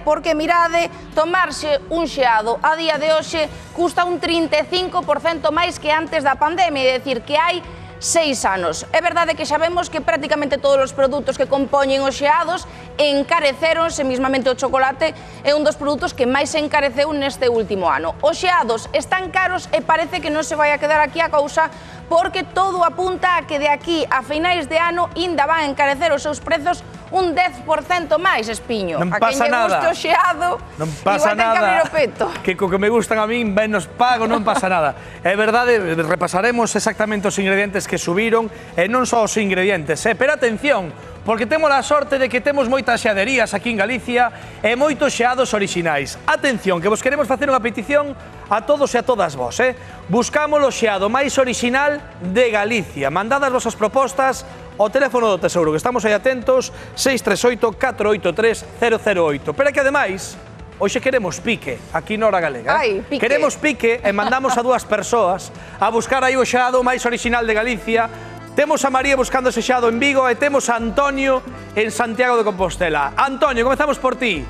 porque mirade, tomarse un xeado a día de hoxe custa un 35% máis que antes da pandemia, é dicir, que hai 6 anos. É verdade que xa vemos que prácticamente todos os produtos que compoñen os xeados encareceronse, mismamente o chocolate é un dos produtos que máis se encareceu neste último ano. Os xeados están caros e parece que non se vai a quedar aquí a cousa porque todo apunta a que de aquí a finais de ano ainda van a encarecer os seus prezos un 10% máis, Espiño. Non pasa nada. A quen lle guste o xeado, non pasa igual ten que abrir nada. o peto. Que co que me gustan a min, ben nos pago, non pasa nada. É verdade, repasaremos exactamente os ingredientes que subiron, e non só os ingredientes, pero atención, porque temos a sorte de que temos moitas xeaderías aquí en Galicia e moitos xeados orixinais. Atención, que vos queremos facer unha petición a todos e a todas vos, Buscamos o xeado máis orixinal de Galicia. Mandad as vosas propostas ao teléfono do Tesouro, que estamos aí atentos, 638-483-008. Pero é que, ademais, hoxe queremos pique aquí na Hora Galega. Ai, pique. Queremos pique e mandamos a dúas persoas a buscar aí o xeado máis orixinal de Galicia. Temos a María buscando ese xeado en Vigo e temos a Antonio en Santiago de Compostela. Antonio, comezamos por ti.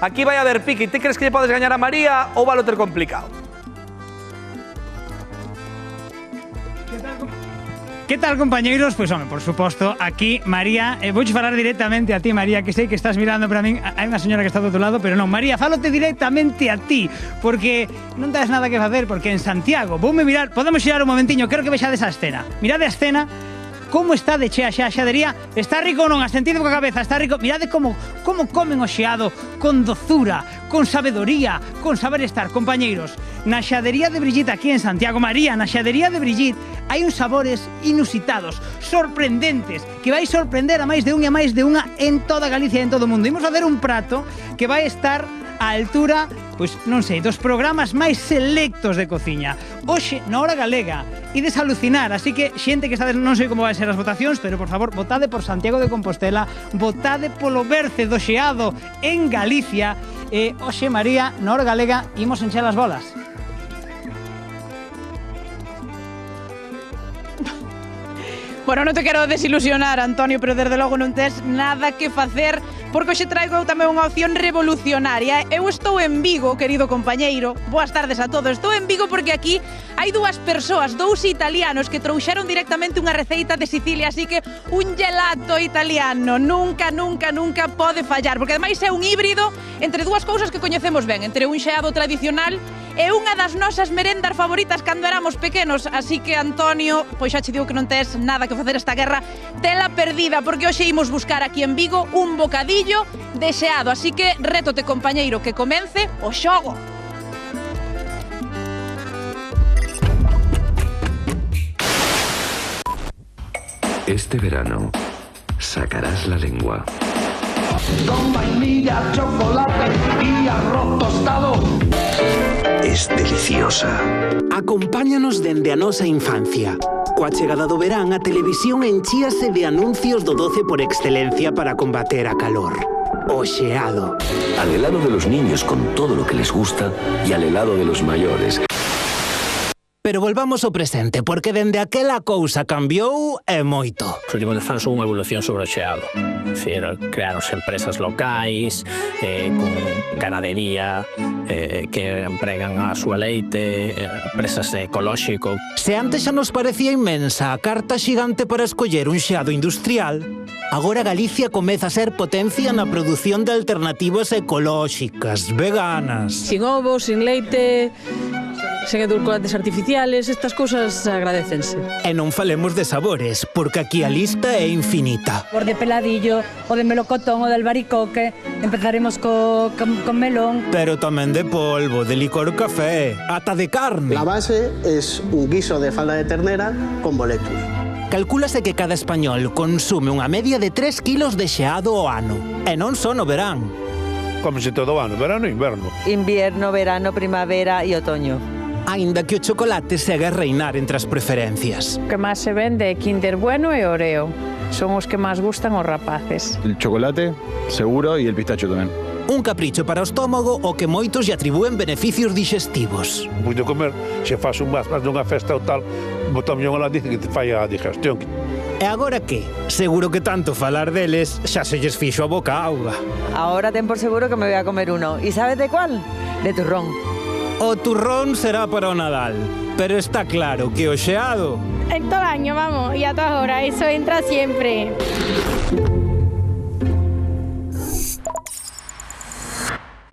Aquí vai a haber pique. Ti crees que lle podes gañar a María ou vai lo ter complicado? Que tal, compañeiros? Pois, home, por suposto, aquí, María, vouche falar directamente a ti, María, que sei que estás mirando para min, hai unha señora que está do outro lado, pero non, María, fálote directamente a ti, porque non tens nada que facer, porque en Santiago, voume mirar, podemos xirar un momentiño, quero que vexades a escena. Mirade a escena, como está de chea xa a xadería, está rico ou non, asentido coa cabeza, está rico, mirade como comen o xeado, con dozura, con sabedoría, con saber estar, compañeiros. Na xadería de Brigitte aquí en Santiago, María, na xadería de Brigitte, hai uns sabores inusitados, sorprendentes, que vai sorprender a máis de un e a máis de unha en toda Galicia e en todo o mundo. Imos facer un prato que vai estar á altura, pois non sei, dos programas máis selectos de cociña. Hoxe, na Hora Galega, ides a alucinar, así que xente que estades, non sei como vai ser as votacións, pero por favor, votade por Santiago de Compostela, votade polo berce do xeado en Galicia, e hoxe, María, na Hora Galega, imos encher as bolas. Bueno, non te quero desilusionar, Antonio, pero desde logo non tes nada que facer, porque hoxe traigo tamén unha opción revolucionaria. Eu estou en Vigo, querido compañeiro. Boas tardes a todos. Estou en Vigo porque aquí hai dúas persoas, dous italianos que trouxeron directamente unha receita de Sicilia, así que un gelato italiano nunca pode fallar, porque ademais é un híbrido entre dúas cousas que coñecemos ben, entre un xeado tradicional e unha das nosas merendas favoritas cando éramos pequenos. Así que, Antonio, pois xa che digo que non tes nada que facer esta guerra, tela perdida, porque hoxe imos buscar aquí en Vigo un bocadillo de xeado. Así que rétote, compañeiro, que comence o xogo. Este verano sacarás la lengua. Con vainilla, chocolate y arroz tostado. Es deliciosa. Acompáñanos dende a nosa infancia. Coa chegada do verán, a televisión enchíase de anuncios do doce por excelencia para combater a calor. O xeado. Al helado de los niños con todo lo que les gusta y al helado de los mayores. Pero volvamos ao presente, porque dende aquela cousa cambiou e moito. Os últimos 10 anos houve unha evolución sobre o xeado. É dicir, crearonse empresas locais, con ganadería, que empregan a súa leite, empresas de ecolóxico. Se antes xa nos parecía inmensa a carta xigante para escoller un xeado industrial, agora Galicia comeza a ser potencia na produción de alternativas ecolóxicas, veganas. Sin ovos, sin leite, sen edulcorantes artificiales, estas cousas agradécense. E non falemos de sabores, porque aquí a lista é infinita. O de peladillo, o de melocotón, o de albaricoque, empezaremos con melón. Pero tamén de polvo, de licor café, ata de carne. La base es un guiso de falda de ternera con boletus. Calcúlase que cada español consume unha media de 3 kilos de xeado ao ano. E non só no verán. Cómese todo o ano, verano e inverno. Invierno, verano, primavera e otoño. Aínda que o chocolate segue a reinar entre as preferencias. O que máis se vende é Kinder Bueno e Oreo. Son os que máis gustan aos rapaces. El chocolate, seguro, e el pistacho tamén. Un capricho para o estómago o que moitos lle atribúen beneficios digestivos. Pois de comer, se faz unha festa ou tal, botamos unha lá, dice que te fai a digestión. E agora que? Seguro que tanto falar deles xa se lles fixo a boca auga. Ahora ten por seguro que me voy a comer uno. ¿Y sabes de cuál? De turrón. O turrón será para o Nadal, pero está claro que o xeado... En todo año, vamos, y a todas horas, eso entra siempre.